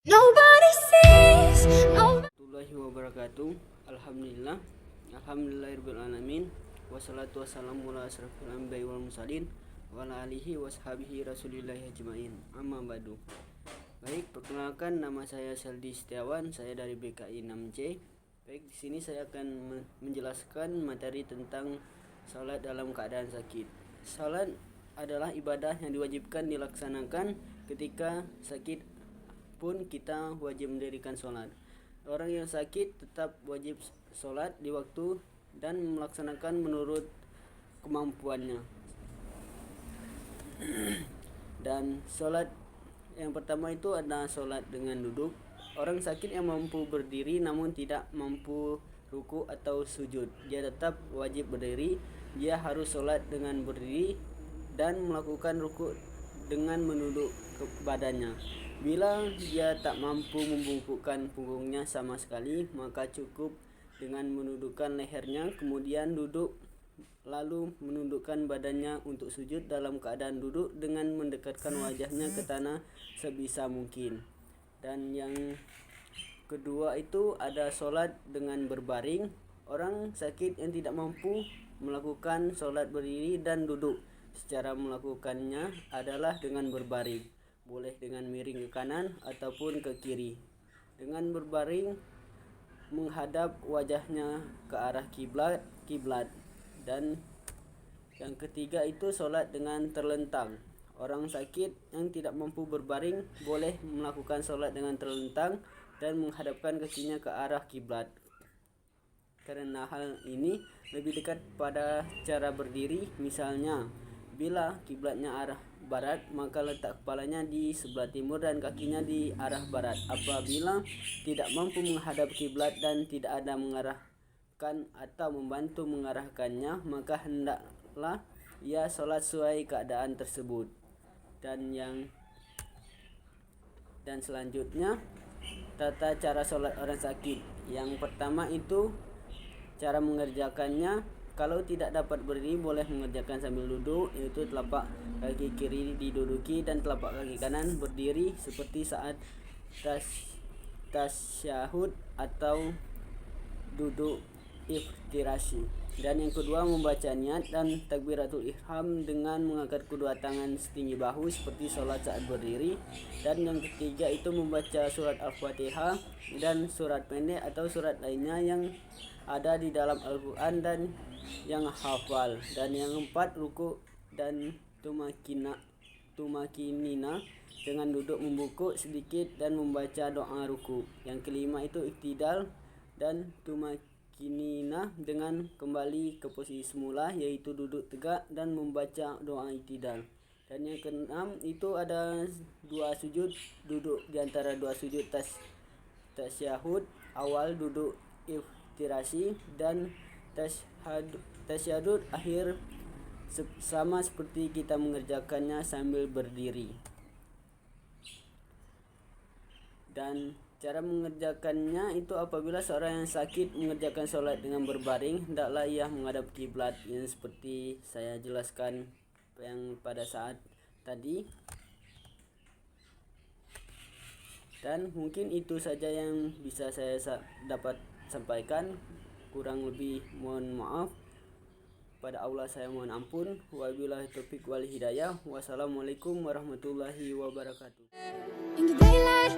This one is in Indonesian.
Nobody sees, nobody. Warahmatullahi wabarakatuh. Alhamdulillahirabbil alamin. Wassalatu wassalamu ala asrofil anbiya'i wal mursalin wa ala alihi washabihi rasulillahi ajmain. Amma ba'du. Baik, perkenalkan, nama saya Seldi Setiawan, saya dari BKI 6C. Baik, di sini saya akan menjelaskan materi tentang salat dalam keadaan sakit. Salat adalah ibadah yang diwajibkan dilaksanakan ketika sakit pun kita wajib mendirikan sholat. Orang yang sakit tetap wajib sholat di waktu dan melaksanakan menurut kemampuannya. Dan sholat yang pertama itu adalah sholat dengan duduk. Orang sakit yang mampu berdiri namun tidak mampu ruku atau sujud, dia tetap wajib berdiri. Dia harus sholat dengan berdiri dan melakukan ruku dengan menunduk ke badannya. Bila dia tak mampu membungkukkan punggungnya sama sekali, maka cukup dengan menundukkan lehernya, kemudian duduk, lalu menundukkan badannya untuk sujud dalam keadaan duduk dengan mendekatkan wajahnya ke tanah sebisa mungkin. Dan yang kedua itu ada sholat dengan berbaring. Orang sakit yang tidak mampu melakukan sholat berdiri dan duduk, secara melakukannya adalah dengan berbaring. Boleh dengan miring ke kanan ataupun ke kiri. Dengan berbaring menghadap wajahnya ke arah kiblat. Dan yang ketiga itu sholat dengan terlentang. Orang sakit yang tidak mampu berbaring boleh melakukan sholat dengan terlentang dan menghadapkan kakinya ke arah kiblat. Karena hal ini lebih dekat pada cara berdiri. Misalnya, bila kiblatnya arah barat, maka letak kepalanya di sebelah timur dan kakinya di arah barat. Apabila tidak mampu menghadap kiblat dan tidak ada mengarahkan atau membantu mengarahkannya, maka hendaklah ia sholat sesuai keadaan tersebut. Dan selanjutnya, tata cara sholat orang sakit. Yang pertama itu cara mengerjakannya. Kalau tidak dapat berdiri, boleh mengerjakan sambil duduk, yaitu telapak kaki kiri diduduki dan telapak kaki kanan berdiri seperti saat tasyahud atau duduk iftirasi. Dan yang kedua, membaca niat dan takbiratul ihram dengan mengangkat kedua tangan setinggi bahu seperti sholat saat berdiri. Dan yang ketiga itu membaca surat Al-Fatihah dan surat pendek atau surat lainnya yang ada di dalam Al-Quran dan yang hafal. Dan yang keempat, ruku dan tumakinina dengan duduk membungkuk sedikit dan membaca doa ruku. Yang kelima itu iktidal dan tumakinina dengan kembali ke posisi semula, yaitu duduk tegak dan membaca doa iktidal. Dan yang keenam itu ada dua sujud, duduk di antara dua sujud tasyahud awal, duduk iftirasi, dan tasyahud akhir, sama seperti kita mengerjakannya sambil berdiri. Dan cara mengerjakannya itu apabila seorang yang sakit mengerjakan sholat dengan berbaring, hendaklah ia menghadap kiblat yang seperti saya jelaskan yang pada saat tadi. Dan mungkin itu saja yang bisa saya dapat sampaikan. Kurang lebih mohon maaf. Pada Allah saya mohon ampun. Wabillahi taufiq wal hidayah. Wassalamualaikum warahmatullahi wabarakatuh. In the daylight,